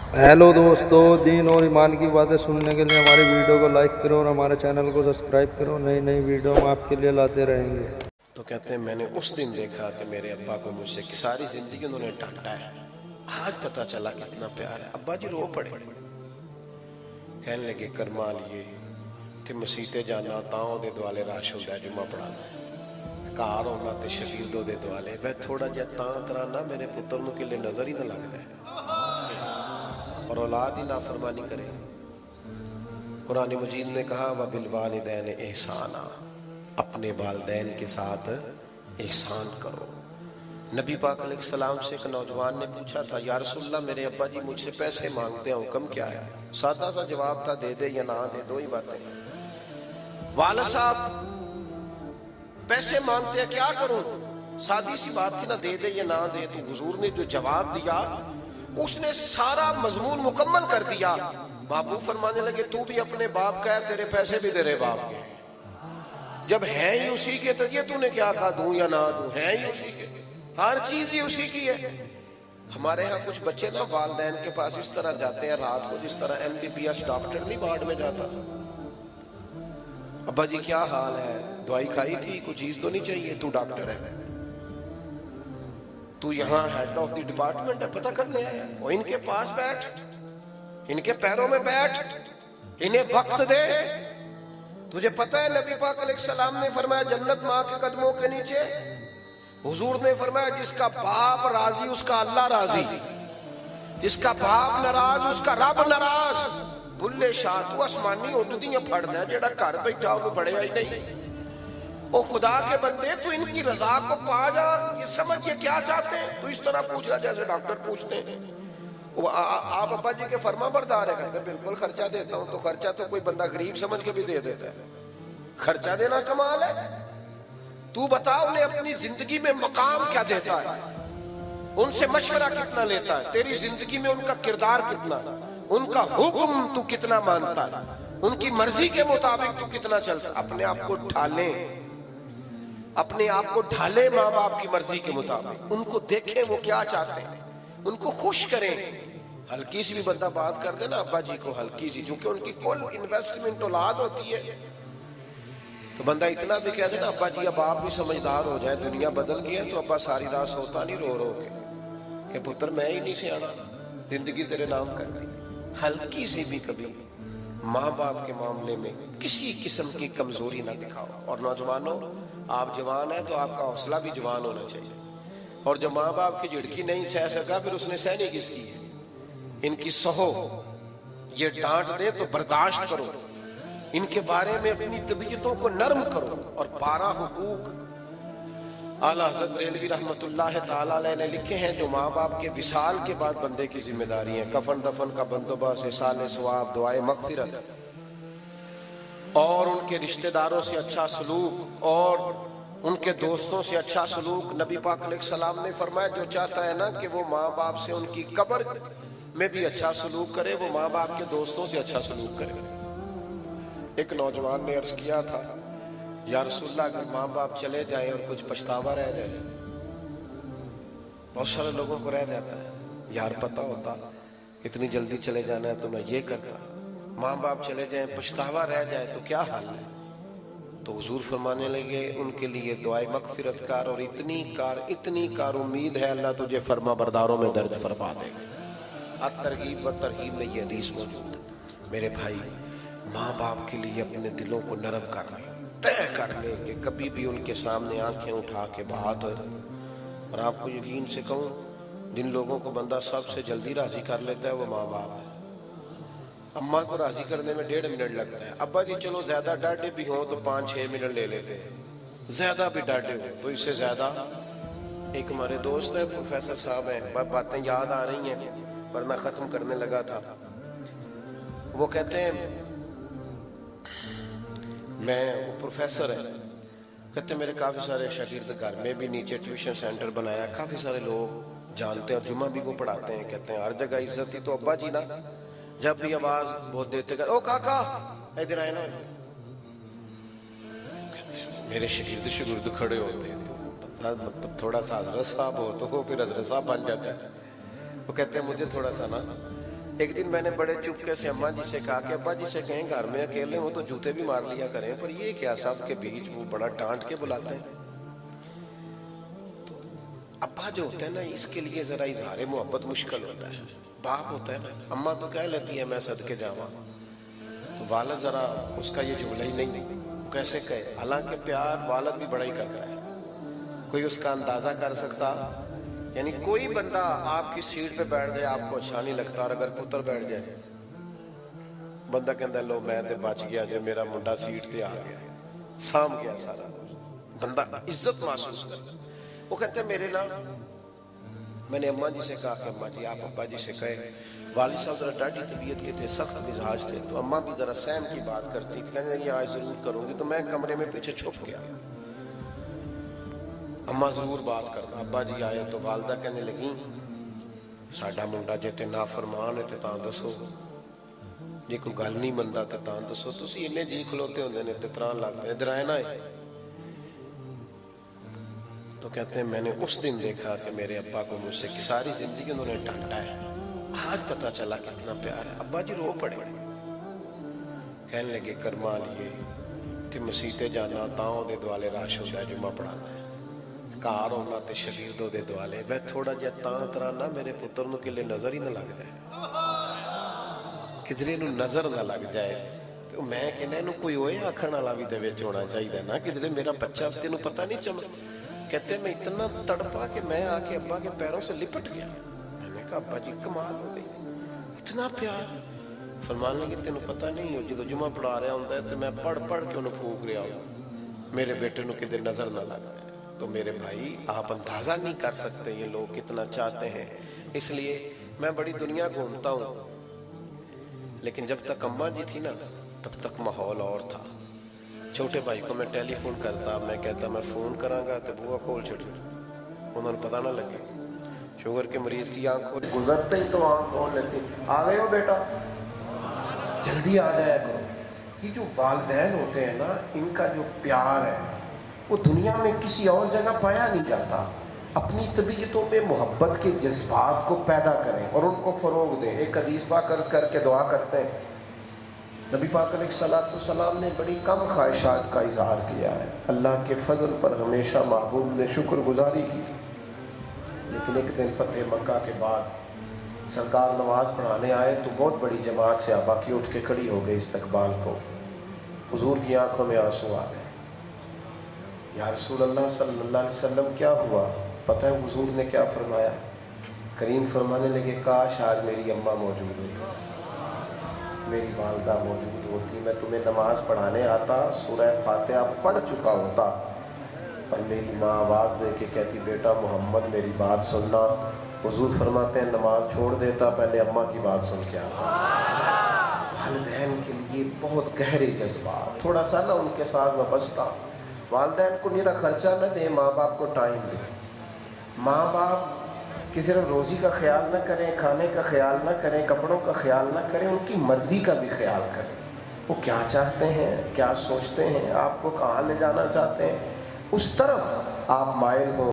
Hello दोस्तों, दीन और ईमान की बातें सुनने के लिए हमारी वीडियो को लाइक करो और हमारे चैनल को सब्सक्राइब करो। नई नई वीडियो हम आपके लिए लाते रहेंगे। तो कहते हैं मैंने उस दिन देखा कि मेरे अब्बा को मुझसे कि सारी जिंदगी उन्होंने डांटा है, आज पता चला कितना प्यार है। अब्बा जी रो पड़े, कहने लगे करमाल ये ते मसीते जाना तां दे दुआले रश होंदा है, जुम्मा पढ़ाना घर होना ते शबीर दे दुआले मैं थोड़ा जिहा तां तराना मेरे पुत्र नूं किले नजर ही ना लगदा और औलाद ही नाफरमानी करे। कुरान मजीद ने कहा व बिल वालिदैन एहसाना, अपने वालिदैन के साथ एहसान करो। नबी पाक अलैहिस्सलाम से एक नौजवान ने पूछा था, या रसूलल्लाह मेरे अब्बा जी मुझसे पैसे मांगते हैं, हुक्म क्या है? सादा सा जवाब था, दे दे या ना दे, दो ही बातें। वाला साहब पैसे मांगते हैं, क्या करूं? सादी सी बात थी ना, दे दे या ना दे। तो हुजूर ने जो जवाब दिया उसने सारा मजमून मुकम्मल कर दिया। बाबू फरमाने लगे तू भी अपने बाप का है, तेरे पैसे भी तेरे बाप के, जब है ही उसी के तो ये तूने क्या कहा दूं या ना दूं, है ही उसी के, हर चीज ही उसी की है। हमारे यहाँ कुछ बच्चे ना वालिदैन के पास इस तरह जाते हैं रात को जिस तरह MBBS डॉक्टर नहीं वार्ड में जाता। अब्बा जी क्या हाल है, दवाई खाई थी, कोई चीज तो नहीं चाहिए, तू डॉक्टर है, तू यहाँ हेड ऑफ द डिपार्टमेंट है, पता करने आया, वो इनके पास बैठ, इनके पैरों में बैठ, इन्हें वक्त दे। तुझे पता है नबी पाक अलैहिस्सलाम ने फरमाया जन्नत माँ के कदमों के नीचे। हुजूर ने फरमाया जिसका बाप राजी उसका अल्लाह राजी, जिसका बाप नाराज उसका रब नाराज। बुल्ले शाह तू आसमानी उड़दियां फड़ना, जेड़ा घर बैठा उन्हें पढ़िया ही नहीं। ओ खुदा के बंदे तू इनकी रजा को पा जा, ये समझ ये क्या चाहते हैं। तू इस तरह पूछ रहा जैसे डॉक्टर पूछते हैं। आप अब्बा जी के फर्मा बरदार है? कहते बिल्कुल खर्चा देता हूं। तो खर्चा तो कोई बंदा गरीब समझ के भी दे देता है, खर्चा देना कमाल है। तू बता उन्हें अपनी जिंदगी में मकाम क्या देता है, उनसे मशवरा कितना लेता है, तेरी जिंदगी में उनका किरदार कितना, उनका हुक्म तू कितना मानता है, उनकी मर्जी के मुताबिक तू कितना चलता। अपने आप को ढाले, अपने आप को ढाले माँ बाप की मर्जी के मुताबिक, उनको देखें वो क्या चाहते हैं, उनको खुश करें। हल्की सी भी बंदा बात कर देना अब्बा जी को, हल्की सी, क्योंकि उनकी कुल इन्वेस्टमेंट औलाद होती है। तो बंदा इतना भी कह देना अब्बा जी अब आप भी समझदार हो जाए, दुनिया बदल गई है, तो अब्बा सारी रात सोता नहीं रो रो के कि पुत्र मैं ही नहीं सियाना, जिंदगी तेरे नाम कर दी। हल्की सी भी कभी माँ बाप के मामले में किसी किस्म की कमजोरी ना दिखाओ। और नौजवानों, आप जवान है तो आपका हौसला भी जवान होना चाहिए। और जो माँ बाप की झिड़की नहीं सह सका फिर उसने सहनी किसकी है? इनकी सहो, ये डांट दे तो बर्दाश्त करो, इनके बारे में अपनी तबीयतों को नरम करो। और 12 हुकूक आला हज़रत रेलवी रहमतुल्लाह ताला अलैह ने लिखे हैं जो माँ बाप के विसाल के बाद बंदे की जिम्मेदारी है। कफन दफन का बंदोबस्त, इसाल सवाब, दुआए मगफिरत, और उनके रिश्तेदारों से अच्छा सलूक, और उनके दोस्तों से अच्छा सलूक। नबी पाक अलैहिस्सलाम ने फरमाया जो चाहता है ना कि वो माँ बाप से उनकी कब्र में भी अच्छा सलूक करे, वो माँ बाप के दोस्तों से अच्छा सलूक करे। एक नौजवान ने अर्ज किया था, या रसूलल्लाह अगर माँ बाप चले जाए और कुछ पछतावा रह जाए, बहुत सारे लोगों को रह जाता है, यार पता होता इतनी जल्दी चले जाना है तो मैं ये करता। माँ बाप चले जाए पछतावा रह जाए तो क्या हाल है? तो हुजूर फरमाने लगे उनके लिए दुआए मगफिरत कर, और इतनी कार उम्मीद है अल्लाह तुझे फरमा बरदारों में दर्ज फरमा देगा। अत-तरगीब व तरहीब में ये हदीस मौजूद है। मेरे भाई, माँ बाप के लिए अपने दिलों को नरम कर लें, तय कर लें कि कभी भी उनके सामने आंखें उठा के बात। और आपको यकीन से कहूँ, जिन लोगों को बंदा सबसे जल्दी राजी कर लेता है वो माँ बाप है। अम्मा को राजी करने में 1.5 मिनट लगता है। अब्बा जी चलो ज्यादा डांटे भी हों तो 5-6 मिनट ले लेते हैं, ज्यादा भी डांटे हो तो इससे ज्यादा। एक हमारे दोस्त है, प्रोफेसर साहब हैं, बातें याद आ रही हैं पर मैं खत्म करने लगा था। वो कहते हैं, वो प्रोफेसर है, कहते मेरे काफी सारे शागिर्द, घर में भी नीचे ट्यूशन सेंटर बनाया, काफी सारे लोग जानते हैं और जुम्मा भी वो पढ़ाते हैं। कहते हैं हर जगह इज्जत थी। तो अब्बा जी ना जब भी आवाज बहुत देते गए, ओ काका इधर आए ना, मेरे शागिर्द खड़े होते हैं तो मतलब थोड़ा सा हजरत साहब हो तो वो फिर हजरत साहब बन जाता है। वो कहते हैं मुझे थोड़ा सा ना ایک دن میں نے بڑے چپکے سے اماں جی سے کہا کہ ابا جی سے کہیں گھر میں اکیلے ہوں تو جوتے بھی مار لیا کریں، پر یہ کیا سب کے بیچ وہ بڑا ڈانٹ کے بلاتے ہیں۔ ابا جو ہوتا ہے نا اس کے لیے ذرا اظہار محبت مشکل ہوتا ہے، باپ ہوتا ہے نا، اماں تو کہہ لیتی ہے میں صدقے جاواں، تو والد ذرا اس کا یہ جملہ ہی نہیں، کیسے کہے، حالانکہ پیار والد بھی بڑا ہی کرتا ہے، کوئی اس کا اندازہ کر سکتا، یعنی کوئی بندہ آپ کی سیٹ پہ بیٹھ جائے آپ کو اچھا نہیں لگتا، اور اگر پتر بیٹھ جائے بندہ کہتا ہے لو میں تے بچ گیا جو میرا منڈا سیٹ تے آ گیا، سام گیا سارا، بندہ عزت محسوس کرتا۔ وہ کہتے ہیں میرے نام، میں نے اماں جی سے کہا کہ اماں جی آپ ابا جی سے کہے، والد صاحب ذرا ڈاڈی طبیعت کے تھے، سخت مزاج تھے، تو اماں بھی ذرا سہم کی بات کرتی تھی، کہنے یہ آج ضرور کروں گی، تو میں کمرے میں پیچھے چھپ گیا، اماں ضرور بات کرنا، ابا جی آئے تو والدہ کہنے لگیں ساڈا منڈا جے تے نافرمان ہے تے تاں دسو، جے کوئی گل نہیں مندا تے تاں دسو، تسی انہیں جی کھلوتے ہوندے نے تے تران لگ پے، ادھر آئے نہ آئے۔ تو کہتے ہیں میں نے اس دن دیکھا کہ میرے ابا کو مجھ سے ساری زندگی انہوں نے ڈانٹا ہے، آج پتا چلا کتنا پیار ہے۔ ابا جی رو پڑے، کہنے لگے کرما لیے تے مسیتے جانا تاں دے دوالے راش ہوتا ہے جمعہ پڑھانا ہے، کار ہونا تے شگیردوں دے دوالے، میں تھوڑا جا تاں ترانا میرے پتر نو کلے نظر ہی نہ لگ جائے، کدھرے نو نظر نہ لگ جائے، تو میں کہنا انہوں کوئی ہوئے آکھن والا بھی دے وچ ہونا چاہیے نا، کدھرے میرا بچہ تینوں پتہ نہیں چمک۔ کہتے ہیں میں اتنا تڑپا کہ میں آ کے ابا کے پیروں سے لپٹ گیا، میں نے کہا ابا جی کمال ہو گئی، اتنا پیار۔ فرمانے لگے تینوں پتہ نہیں ہو جدو جمعہ پڑھا رہا ہوں تو میں پڑھ پڑھ کے انہوں پھونک رہا ہوں، میرے بیٹے نو کدھر نظر نہ لگ جائے۔ تو میرے بھائی آپ اندازہ نہیں کر سکتے یہ لوگ کتنا چاہتے ہیں، اس لیے میں بڑی دنیا گھومتا ہوں، لیکن جب تک اماں جی تھی نا تب تک ماحول اور تھا۔ چھوٹے بھائی کو میں ٹیلی فون کرتا، میں کہتا میں فون کراں گا تو بوا کھول چھڑ، انہوں نے پتہ نہ لگے، شوگر کے مریض کی آنکھ کھول گزرتے ہی تو آنکھ کھول لیتی، آ گئے ہو بیٹا جلدی آ جایا کرو۔ یہ جو والدین ہوتے ہیں نا ان کا جو پیار ہے وہ دنیا میں کسی اور جگہ پایا نہیں جاتا۔ اپنی طبیعتوں میں محبت کے جذبات کو پیدا کریں اور ان کو فروغ دیں۔ ایک حدیث پاک عرض کر کے دعا کرتے ہیں، نبی پاک علیہ السلام نے بڑی کم خواہشات کا اظہار کیا ہے، اللہ کے فضل پر ہمیشہ محبوب نے شکر گزاری کی، لیکن ایک دن فتح مکہ کے بعد سرکار نماز پڑھانے آئے تو بہت بڑی جماعت سے صحابہ کی اٹھ کے کھڑی ہو گئی استقبال کو، حضور کی آنکھوں میں آنسو آ گئے، یا رسول اللہ صلی اللہ علیہ وسلم کیا ہوا؟ پتہ ہے حضور نے کیا فرمایا؟ کریم فرمانے لگے کاش آج میری اماں موجود ہوتی، میری والدہ موجود ہوتی، میں تمہیں نماز پڑھانے آتا سورہ فاتحہ پڑھ چکا ہوتا، اور میری ماں آواز دے کے کہتی بیٹا محمد میری بات سننا، حضور فرماتے ہیں نماز چھوڑ دیتا پہلے اماں کی بات سن کے آتا۔ والدین کے لیے بہت گہرے جذبات، تھوڑا سا نا ان کے ساتھ میں بچتا، والدین کو میرا خرچہ نہ دے، ماں باپ کو ٹائم دے، ماں باپ کہ صرف روزی کا خیال نہ کریں، کھانے کا خیال نہ کریں، کپڑوں کا خیال نہ کریں، ان کی مرضی کا بھی خیال کریں، وہ کیا چاہتے ہیں، کیا سوچتے ہیں، آپ کو کہاں لے جانا چاہتے ہیں، اس طرف آپ مائل ہوں۔